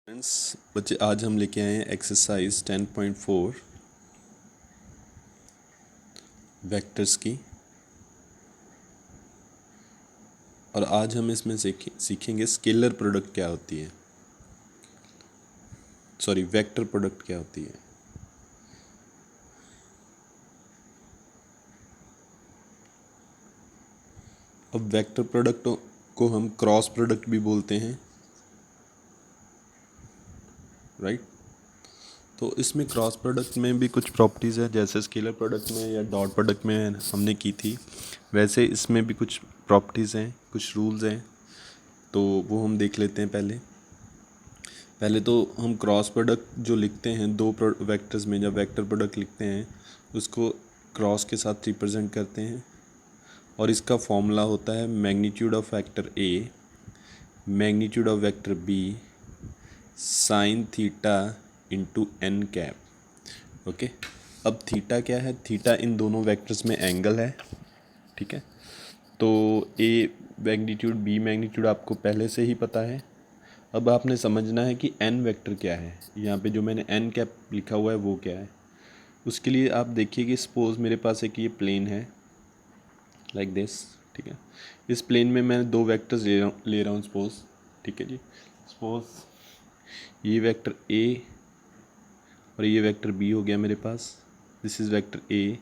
Friends बच्चे, आज हम लेके आए हैं एक्सरसाइज 10.4 वेक्टर्स की। और आज हम इसमें सीखेंगे स्केलर प्रोडक्ट क्या होती है, सॉरी वेक्टर प्रोडक्ट क्या होती है। अब वेक्टर प्रोडक्ट को हम क्रॉस प्रोडक्ट भी बोलते हैं, राइट। तो इसमें क्रॉस प्रोडक्ट में भी कुछ प्रॉपर्टीज़ है, जैसे स्केलर प्रोडक्ट में या डॉट प्रोडक्ट में हमने की थी, वैसे इसमें भी कुछ प्रॉपर्टीज़ हैं, कुछ रूल्स हैं। तो वो हम देख लेते हैं। पहले तो हम क्रॉस प्रोडक्ट जो लिखते हैं दो वेक्टर्स में, जब वेक्टर प्रोडक्ट लिखते हैं उसको क्रॉस के साथ रिप्रेजेंट करते हैं। और इसका फॉर्मूला होता है magnitude of vector A magnitude of vector B sine theta into N cap. Okay, अब थीटा क्या है? थीटा इन दोनों वेक्टर्स में एंगल है, ठीक है। तो ए मैग्नीट्यूड बी मैग्नीट्यूड आपको पहले से ही पता है। अब आपने समझना है कि एन वेक्टर क्या है। यहाँ पे जो मैंने एन कैप लिखा हुआ है वो क्या है। उसके लिए आप देखिए कि सपोज़ मेरे पास एक ये प्लेन है लाइक दिस, ठीक है। इस प्लेन में मैं दो वेक्टर्स ले रहा हूँ सपोज़, ठीक है जी। सपोज़ ये वेक्टर ए और ये वेक्टर बी हो गया मेरे पास। This is vector A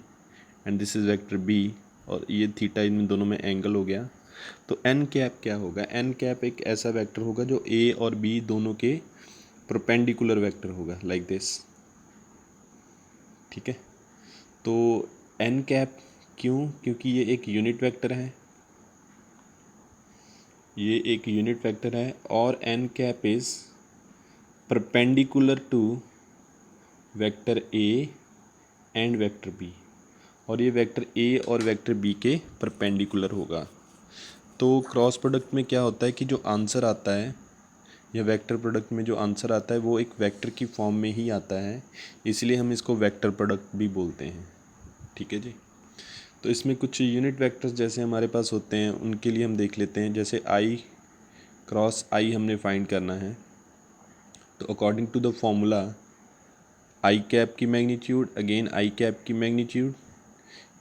and this is vector B, और ये थीटा इन दोनों में एंगल हो गया। तो एन कैप क्या होगा? एन कैप एक ऐसा वेक्टर होगा जो ए और बी दोनों के परपेंडिकुलर वेक्टर होगा लाइक दिस, ठीक है। तो एन कैप क्यों? क्योंकि ये एक यूनिट वेक्टर है, ये एक यूनिट वेक्टर है, और N cap is perpendicular to vector A and vector B, और ये वेक्टर ए और वेक्टर बी के परपेंडिकुलर होगा। तो क्रॉस प्रोडक्ट में क्या होता है कि जो आंसर आता है, या वेक्टर प्रोडक्ट में जो आंसर आता है वो एक वेक्टर की फॉर्म में ही आता है, इसलिए हम इसको वेक्टर प्रोडक्ट भी बोलते हैं, ठीक है जी। तो इसमें कुछ यूनिट वेक्टर्स जैसे हमारे पास होते हैं उनके लिए हम देख लेते हैं। जैसे आई क्रॉस आई हमने फाइंड करना है, तो according to the formula I cap की मैग्नीट्यूड अगेन आई कैप की magnitude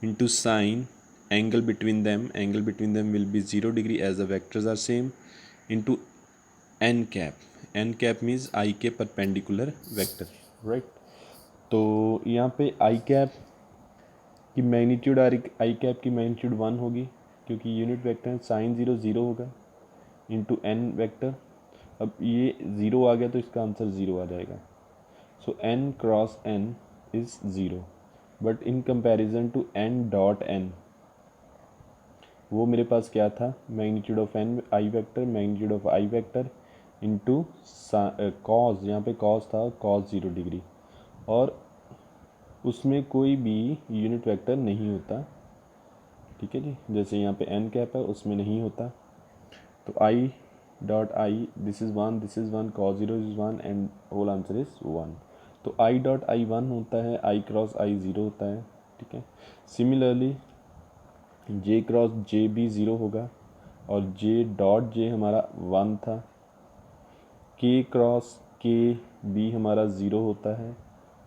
into sine angle between them will be 0 degree as the vectors are same into N cap means I के perpendicular vector, right. तो यहाँ पे I cap की magnitude I cap की magnitude 1 होगी, क्योंकि unit vector है। साइन 0 0 होगा इंटू एन वेक्टर। अब ये 0 आ गया तो इसका आंसर 0 आ जाएगा। So N cross N is 0, but in comparison to N dot N, वो मेरे पास क्या था? Magnitude of N I vector magnitude of I vector into cos, यहाँ पे कॉस था कॉस 0 डिग्री, और उसमें कोई भी यूनिट वेक्टर नहीं होता, ठीक है जी। जैसे यहाँ पे एन कैप है उसमें नहीं होता। तो I dot I, this is one, this is one, cos 0 is one and whole answer is 1। तो आई डॉट आई 1 होता है, आई क्रॉस आई 0 होता है, ठीक है। सिमिलरली जे क्रॉस जे भी 0 होगा, और जे डॉट जे हमारा 1 था। के क्रॉस के बी हमारा 0 होता है,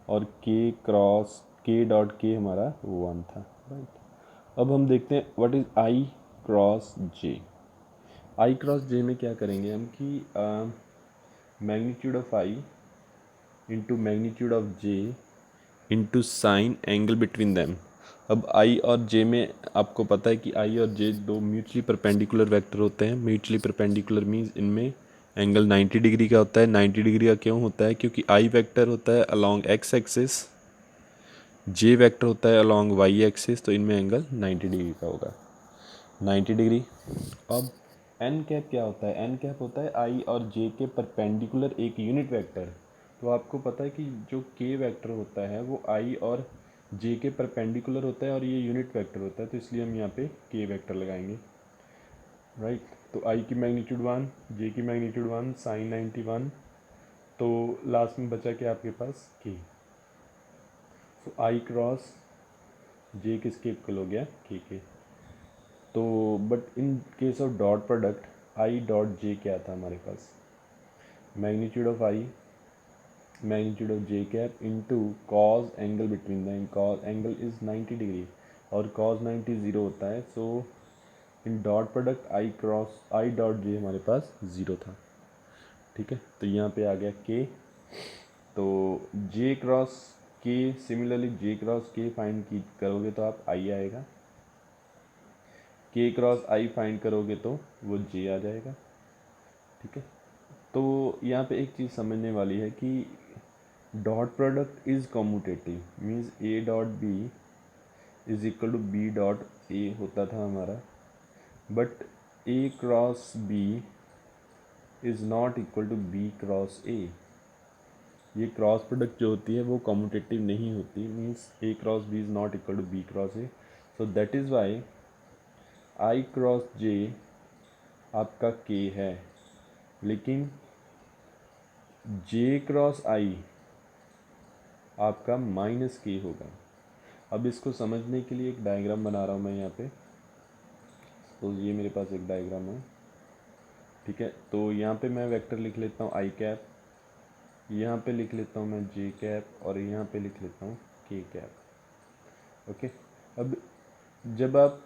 और के क्रॉस के डॉट के हमारा 1 था, राइट। अब हम देखते हैं what is I cross J. I cross J में क्या करेंगे हम कि magnitude of I into magnitude of J into sine angle between them. अब आई और जे में आपको पता है कि आई और जे दो म्यूचुअली परपेंडिकुलर वेक्टर होते हैं। म्यूचुअली परपेंडिकुलर मीन्स इनमें एंगल 90 डिग्री का होता है। 90 डिग्री का क्यों होता है? क्योंकि आई वेक्टर होता है अलॉन्ग एक्स एक्सिस, जे वेक्टर होता है अलॉन्ग वाई एक्सिस, तो इनमें एंगल 90 डिग्री का होगा, 90 डिग्री। अब एन कैप क्या होता है? एन कैप होता है आई और जे के परपेंडिकुलर एक यूनिट वेक्टर। तो आपको पता है कि जो के वेक्टर होता है वो आई और जे के परपेंडिकुलर होता है, और ये यूनिट वेक्टर होता है, तो इसलिए हम यहाँ पे के वेक्टर लगाएंगे, राइट। तो आई की मैग्नीट्यूड 1, जे की मैग्नीट्यूड 1, साइन 91, तो लास्ट में बचा क्या आपके पास? के। सो आई क्रॉस जे किसके इक्वल हो गया? के। तो but in case of dot product I dot J क्या था हमारे पास? Magnitude of I, magnitude of J cap into cos angle between the, cos angle is 90 degree और कॉज 90 ज़ीरो होता है। So in dot product I cross I dot J हमारे पास zero था, ठीक है। तो यहाँ पे आ गया के, तो जे क्रॉस के, सिमिलरली जे क्रॉस के फाइंड की करोगे तो आप आई आएगा, के क्रॉस आई फाइंड करोगे तो वो जे आ जाएगा, ठीक है। तो यहाँ पे एक चीज़ समझने वाली है कि dot product is commutative, means A dot B is equal to B dot A होता था हमारा, but A cross B is not equal to B cross A. ये क्रॉस प्रोडक्ट जो होती है वो कॉम्यूटेटिव नहीं होती, means A cross B is not equal to B cross A. So that is why I cross J आपका K है, लेकिन जे क्रॉस आई आपका माइनस के होगा। अब इसको समझने के लिए एक डायग्राम बना रहा हूँ मैं यहाँ पे। तो ये मेरे पास एक डायग्राम है, ठीक है। तो यहाँ पे मैं वेक्टर लिख लेता हूँ आई कैप, यहाँ पे लिख लेता हूँ मैं जे कैप और यहाँ पे लिख लेता हूँ के कैप, ओके। अब जब आप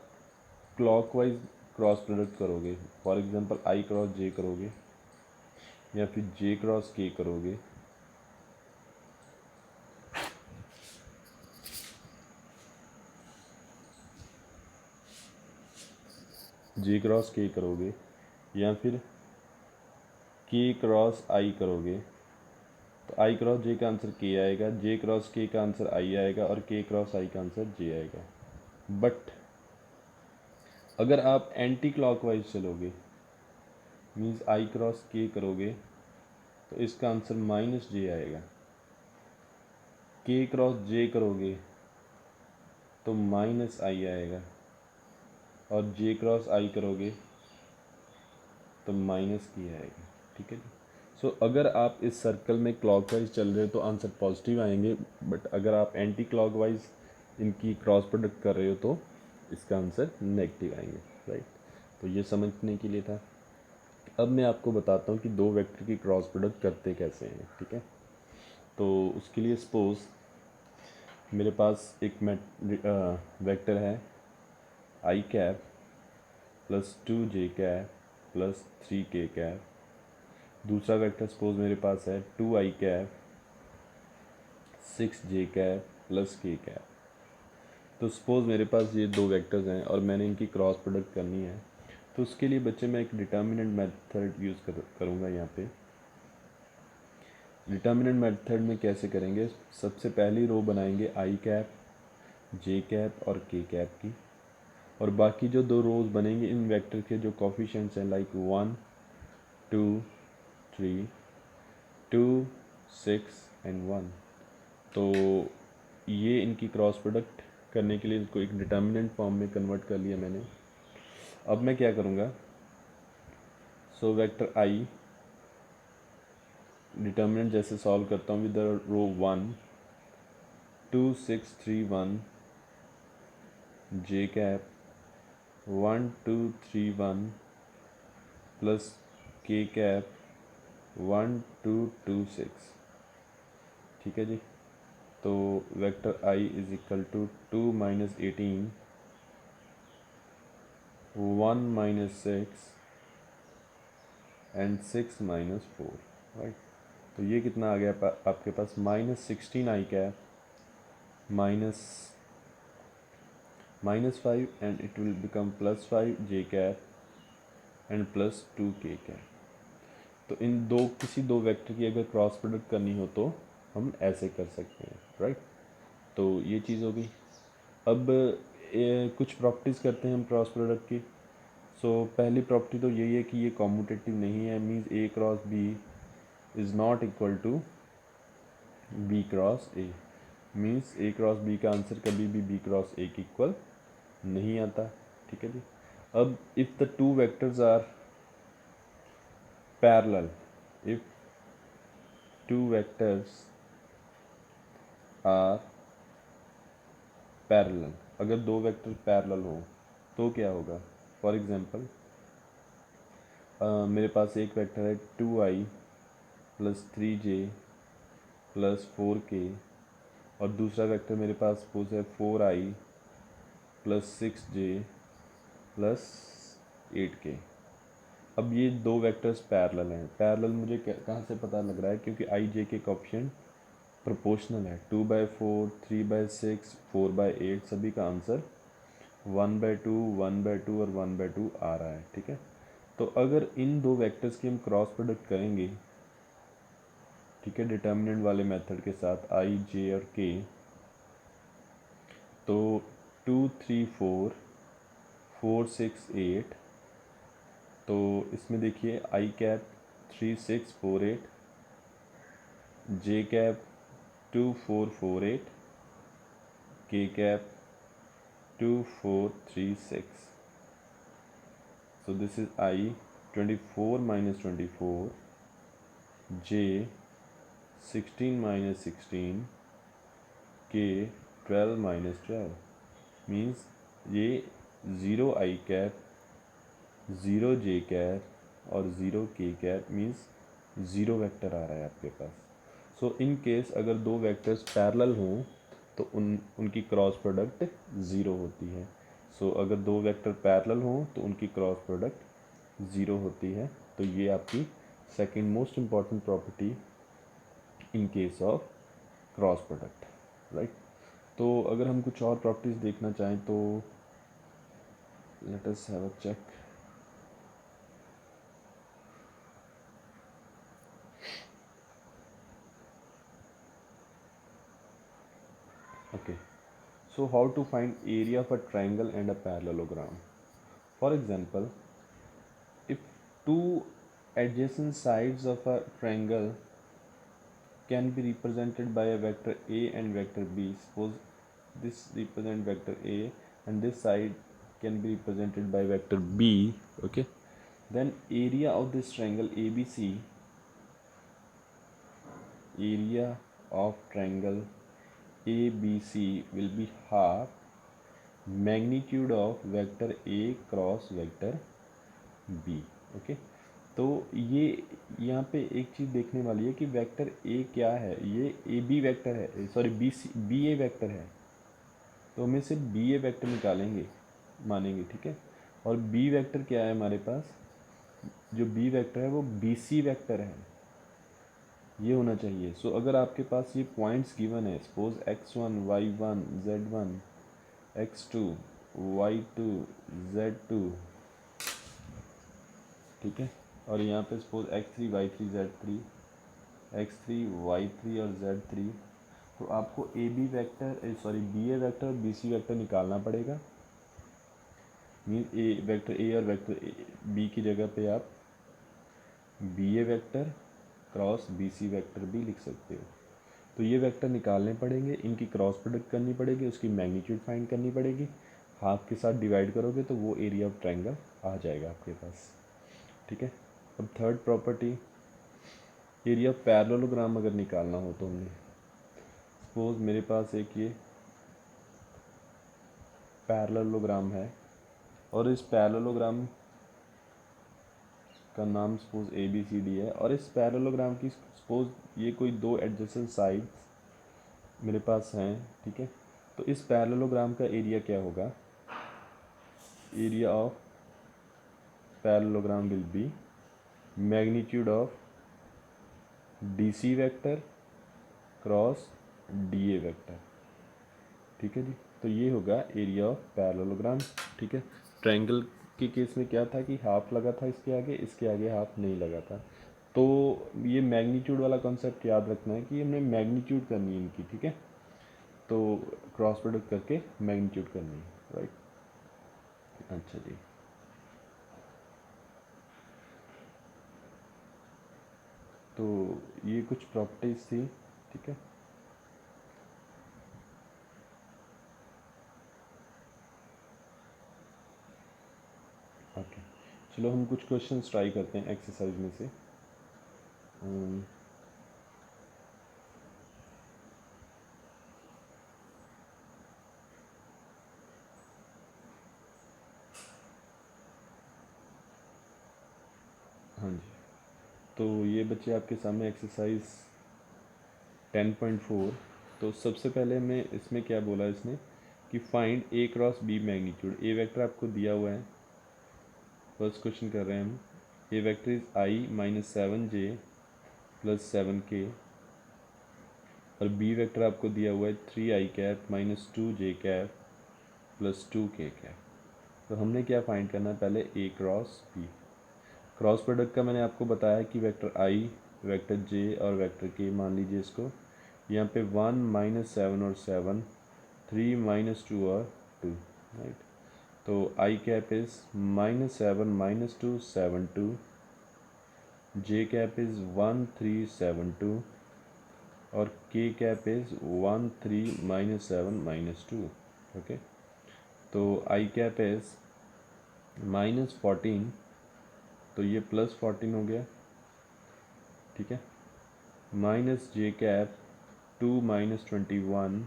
क्लॉकवाइज क्रॉस प्रोडक्ट करोगे, फॉर एग्जांपल आई क्रॉस जे करोगे या फिर जे क्रॉस के करोगे, जे क्रॉस के करोगे या फिर के क्रॉस आई करोगे, तो आई क्रॉस जे का आंसर के आएगा, जे क्रॉस के का आंसर आई आएगा और के क्रॉस आई का आंसर जे आएगा। बट अगर आप एंटी क्लॉकवाइज चलोगे, मीन्स आई क्रॉस के करोगे, तो इसका आंसर माइनस जे आएगा। के क्रॉस जे करोगे तो माइनस आई आएगा और जे क्रॉस आई करोगे तो माइनस की आएगा, ठीक है जी। सो अगर आप इस सर्कल में क्लॉकवाइज चल रहे हो तो आंसर पॉजिटिव आएंगे, बट अगर आप एंटी क्लॉकवाइज इनकी क्रॉस प्रोडक्ट कर रहे हो तो इसका आंसर नेगेटिव आएंगे, राइट। तो ये समझने के लिए था। अब मैं आपको बताता हूँ कि दो वेक्टर की क्रॉस प्रोडक्ट करते कैसे हैं, ठीक है। तो उसके लिए सपोज मेरे पास एक वेक्टर है आई cap plus 2 J cap plus 3 के कैप। दूसरा वेक्टर सपोज मेरे पास है 2 I cap 6 J cap plus K cap. तो सपोज़ मेरे पास ये दो वेक्टर्स हैं और मैंने इनकी क्रॉस प्रोडक्ट करनी है, तो उसके लिए बच्चे मैं एक डिटर्मिनेंट मेथड यूज़ करूँगा यहाँ पे। डिटर्मिनेंट मेथड में कैसे करेंगे, सबसे पहली रो बनाएंगे आई कैप जे कैप और के कैप की, और बाकी जो दो रोज बनेंगे इन वेक्टर के जो कोफिशिएंट्स हैं लाइक 1 2 3 2 6 एंड 1, तो ये इनकी क्रॉस प्रोडक्ट करने के लिए इसको एक डिटर्मिनेंट फॉर्म में कन्वर्ट कर लिया मैंने। अब मैं क्या करूँगा, सो वेक्टर आई डिटर्मिनेंट जैसे सॉल्व करता हूँ with row 1 2 6 3 1 J cap 1 2 3 1 plus K cap 1 2 2 6, ठीक है जी। तो vector I is equal to 2 minus 18 1 minus 6 and 6 minus 4, right. तो ये कितना आ गया आपके पास -16 I cap minus 5 and it will become +5 J cap and +2 के कैप। तो इन किसी दो वेक्टर की अगर क्रॉस प्रोडक्ट करनी हो तो हम ऐसे कर सकते हैं, राइट। तो ये चीज़ हो गई। अब कुछ प्रॉपर्टीज़ करते हैं हम क्रॉस प्रोडक्ट की। सो पहली प्रॉपर्टी तो यही है कि ये कॉम्यूटेटिव नहीं है, means A cross B is not equal to B cross A, means A cross B का आंसर कभी भी बी क्रॉस ए की इक्वल नहीं आता, ठीक है जी। अब if the two vectors are parallel, if two vectors are parallel, अगर दो वेक्टर पैरेलल हो तो क्या होगा। फॉर एग्जांपल मेरे पास एक वेक्टर है 2i plus 3j plus 4k, और दूसरा वेक्टर मेरे पास सपोज है 4i plus 6j plus 8k। अब ये दो वेक्टर्स पैरेलल हैं। पैरेलल मुझे कहाँ से पता लग रहा है, क्योंकि आई जे के कोएफिशिएंट प्रोपोर्शनल है। 2/4, 3/6, 4/8 सभी का आंसर 1/2, 1/2 और 1/2 आ रहा है। ठीक है, तो अगर इन दो वेक्टर्स की हम क्रॉस प्रोडक्ट करेंगे, ठीक है, डिटर्मिनेंट वाले मेथड के साथ आई जे और के, तो 2 3 4 4 6 8, तो इसमें देखिए आई कैप 3 6 4 8, जे कैप 2 4 4 8, के cap 2 4 3 6। So this is I 24 minus 24, J 16 minus 16, K 12 minus 12 means ये 0 I कैप, 0 J कैप और 0 K कैप मीन्स 0 वेक्टर आ रहा है आपके पास। सो इन केस अगर दो वेक्टर्स पैरेलल हों तो उनकी क्रॉस प्रोडक्ट 0 होती है। सो अगर दो वेक्टर पैरेलल हों तो उनकी क्रॉस प्रोडक्ट 0 होती है। तो ये आपकी second most important property in case of cross product, right. तो अगर हम कुछ और प्रॉपर्टीज़ देखना चाहें तो let us have a check. Okay, so how to find area of a triangle and a parallelogram? For example, if two adjacent sides of a triangle can be represented by a vector A and vector B, suppose this represent vector A and this side can be represented by vector B, okay, then area of this triangle ABC, area of triangle ABC will be half magnitude of vector A cross vector B. Okay, तो ये यहाँ पे एक चीज़ देखने वाली है कि vector A क्या है। ये ए बी वेक्टर है, सॉरी बी ए वेक्टर है, तो हमें सिर्फ बी ए वेक्टर निकालेंगे मानेंगे, ठीक है। और बी वेक्टर क्या है हमारे पास, जो बी वेक्टर है वो बी सी वेक्टर है, ये होना चाहिए। सो अगर आपके पास ये पॉइंट्स गिवन है, suppose x1 y1 z1 x2 y2 z2, ठीक है, और यहाँ पे suppose x3 y3 z3 x3 y3 और z3, तो आपको A B vector sorry B A vector और बी सी वेक्टर निकालना पड़ेगा। मीन ए वेक्टर ए और वेक्टर बी की जगह पे आप B A vector cross B C vector भी लिख सकते हो। तो ये वेक्टर निकालने पड़ेंगे, इनकी क्रॉस प्रोडक्ट करनी पड़ेगी, उसकी मैग्नीट्यूड फाइंड करनी पड़ेगी, हाफ के साथ डिवाइड करोगे तो वो एरिया ऑफ ट्रायंगल आ जाएगा आपके पास, ठीक है। अब third property, area of parallelogram अगर निकालना हो तो हमने सपोज मेरे पास एक ये पैरेललोग्राम है और इस पैरेललोग्राम का नाम suppose A B C D है, और इस पैरेललोग्राम की सपोज ये कोई दो एडजेसेंट साइड्स मेरे पास हैं, ठीक है। तो इस पैरेललोग्राम का एरिया क्या होगा, area of parallelogram will be magnitude of D C vector cross D A vector, ठीक है जी। तो ये होगा एरिया ऑफ पैरेललोग्राम, ठीक है। ट्रायंगल के केस में क्या था कि हाफ लगा था इसके आगे हाफ नहीं लगा था। तो ये मैग्नीट्यूड वाला कॉन्सेप्ट याद रखना है कि हमने मैग्नीट्यूड करनी है इनकी, ठीक है। तो क्रॉस प्रोडक्ट करके मैग्नीट्यूड करनी है, राइट। अच्छा जी, तो ये कुछ प्रॉपर्टीज़ थी, ठीक है। ओके, चलो हम कुछ क्वेश्चंस ट्राई करते हैं एक्सरसाइज में से। हाँ जी, तो ये बच्चे आपके सामने एक्सरसाइज 10.4। तो सबसे पहले मैं इसमें क्या बोला इसने कि फाइंड ए क्रॉस बी मैग्नीट्यूड। ए वेक्टर आपको दिया हुआ है, फर्स्ट क्वेश्चन कर रहे हैं हम। A vector is I minus 7j plus 7k और बी वेक्टर आपको दिया हुआ है 3i minus 2j plus 2k। तो हमने क्या फाइंड करना है, पहले ए क्रॉस बी। क्रॉस प्रोडक्ट का मैंने आपको बताया कि वेक्टर आई, वेक्टर जे और वेक्टर के मान लीजिए इसको। यहाँ पे 1 माइनस 7 और 7, 3 माइनस 2 और 2, राइट। तो I cap is minus 7 minus 2 7 2, J cap is 1 3 7 2 और K cap is 1 3 minus 7 minus 2। Okay, तो आई कैप इज़ माइनस 14, तो ये प्लस 14 हो गया, ठीक है। माइनस जे cap 2 minus 21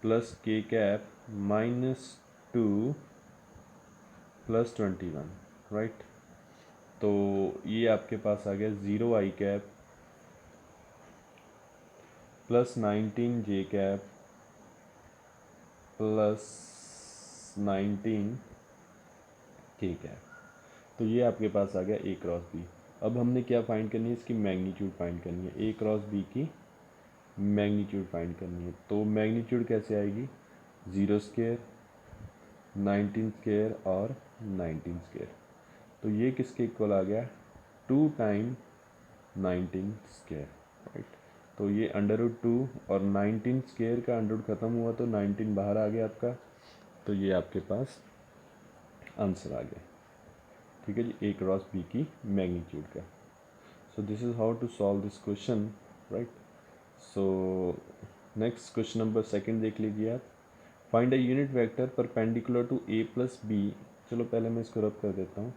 plus K cap minus 2 plus 21, right. तो ये आपके पास आ गया 0 आई कैप प्लस 19 जे कैप प्लस 19 के कैप। तो ये आपके पास आ गया ए क्रॉस बी। अब हमने क्या फाइंड करनी है, इसकी मैग्नीट्यूड फाइंड करनी है। ए क्रॉस बी की मैग्नीट्यूड फाइंड करनी है। तो मैग्नीट्यूड कैसे आएगी, 0 स्क्वायर, 19 स्क्वायर और 19 स्क्वायर। तो ये किसके इक्वल आ गया, 2 टाइम 19 स्क्वायर, राइट। तो ये √2 और 19 स्क्वायर का अंडर ख़त्म हुआ तो 19 बाहर आ गया आपका। तो ये आपके पास आंसर आ गया, ठीक है जी, ए क्रॉस बी की मैग्नीट्यूड का। So this is how to solve this question, right. So next question number second देख लीजिए आप। Find a unit vector perpendicular to A plus B. चलो पहले मैं इसको रब कर देता हूँ।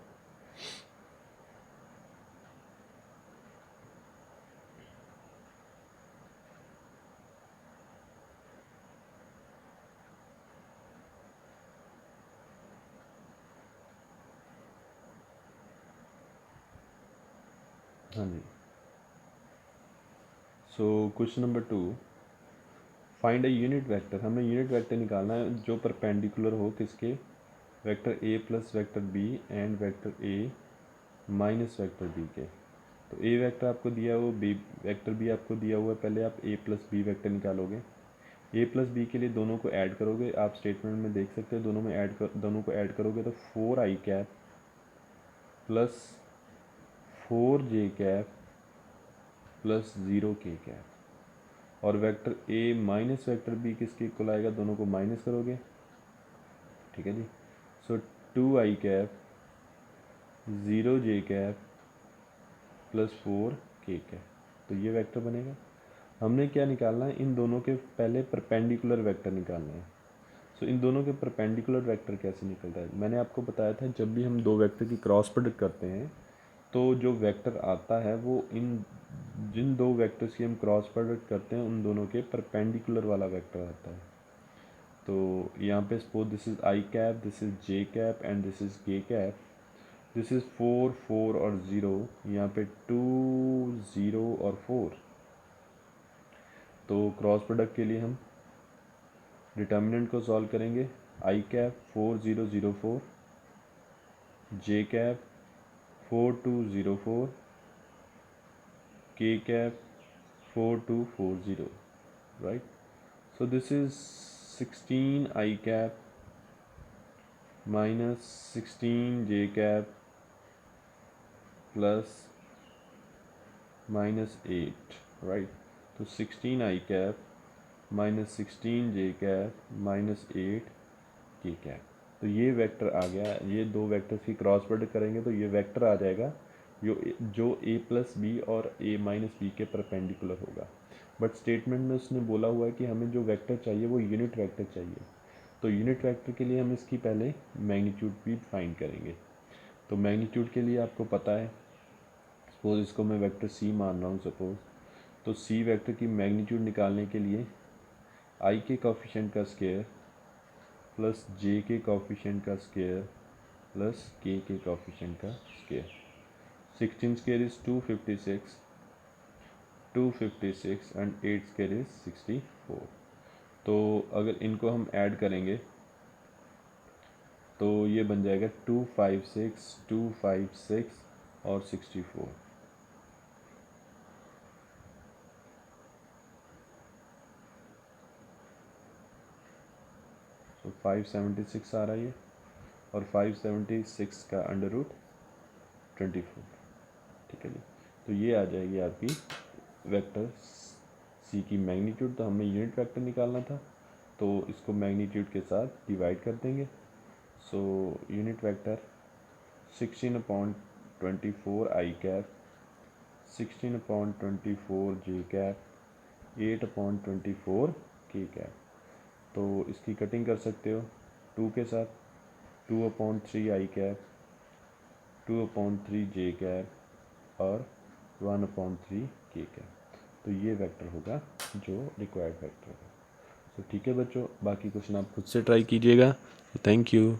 हाँ जी, so question number 2, find a unit vector. हमें यूनिट वेक्टर निकालना है जो परपेंडिकुलर हो किसके, vector A plus vector B and vector A minus vector B के। तो ए वेक्टर आपको दिया हुआ, बी वेक्टर भी आपको दिया हुआ है। पहले आप ए प्लस बी वेक्टर निकालोगे। ए प्लस बी के लिए दोनों को ऐड करोगे, आप स्टेटमेंट में देख सकते हो, दोनों को ऐड करोगे तो 4 I cap plus 4 J cap plus 0 K cap. और vector A minus vector B किसके इक्वल आएगा, दोनों को माइनस करोगे, ठीक है जी। So 2 I cap 0 J cap plus 4 K cap. तो ये वेक्टर बनेगा। हमने क्या निकालना है, इन दोनों के पहले परपेंडिकुलर वेक्टर निकालना है। सो इन दोनों के परपेंडिकुलर वेक्टर कैसे निकलता है, मैंने आपको बताया था जब भी हम दो वेक्टर की क्रॉस प्रोडक्ट करते हैं तो जो वेक्टर आता है वो इन जिन दो वेक्टर्स की हम क्रॉस प्रोडक्ट करते हैं उन दोनों के परपेंडिकुलर वाला वेक्टर आता है। तो यहाँ पे suppose this is I cap, this is J cap and this is के कैप। दिस इज़ 4 4 और 0, यहाँ पे 2 0 और 4। तो क्रॉस प्रोडक्ट के लिए हम डिटर्मिनेंट को सॉल्व करेंगे। आई cap 4 0 0 4, J cap 4 2 0 4, K cap 4 2 4 0, right? So this is 16 I cap minus 16 j cap plus minus 8, right? तो 16 I cap minus 16 j cap minus 8 k cap। तो ये वेक्टर आ गया। ये दो वेक्टर्स की क्रॉस प्रोडक्ट करेंगे तो ये वेक्टर आ जाएगा जो ए प्लस बी और ए माइनस बी के परपेंडिकुलर होगा। बट स्टेटमेंट में उसने बोला हुआ है कि हमें जो वेक्टर चाहिए वो यूनिट वेक्टर चाहिए। तो यूनिट वेक्टर के लिए हम इसकी पहले मैग्नीट्यूड भी फाइंड करेंगे। तो मैग्नीट्यूड के लिए आपको पता है, सपोज इसको मैं वेक्टर सी मान रहा हूँ सपोज। तो सी वेक्टर की मैग्नीट्यूड निकालने के लिए आई के कोफिशिएंट का स्क्वायर प्लस जे के कोफिशिएंट का स्क्वायर प्लस के कोफिशिएंट का square. 16 square is 256, 256 and 8 square is 64। तो अगर इनको हम ऐड करेंगे तो ये बन जाएगा 256, 256 और 64। तो 576 आ रहा है ये, और 576 का अंडर रूट 24। ठीक है जी। तो ये आ जाएगी आपकी वेक्टर सी की मैग्नीट्यूड। तो हमें यूनिट वेक्टर निकालना था, तो इसको मैग्नीट्यूड के साथ डिवाइड कर देंगे। सो यूनिट वेक्टर 16/24 आई कैप, 16/24 जे कैप, 8/24 के कैप। तो इसकी कटिंग कर सकते हो 2 के साथ, 2/3 आई कैप, 2/3 जे कैप और 1/3 के कैप। तो ये वेक्टर होगा जो रिक्वायर्ड वेक्टर होगा। तो ठीक है बच्चों, बाकी क्वेश्चन आप खुद से ट्राई कीजिएगा। Thank you.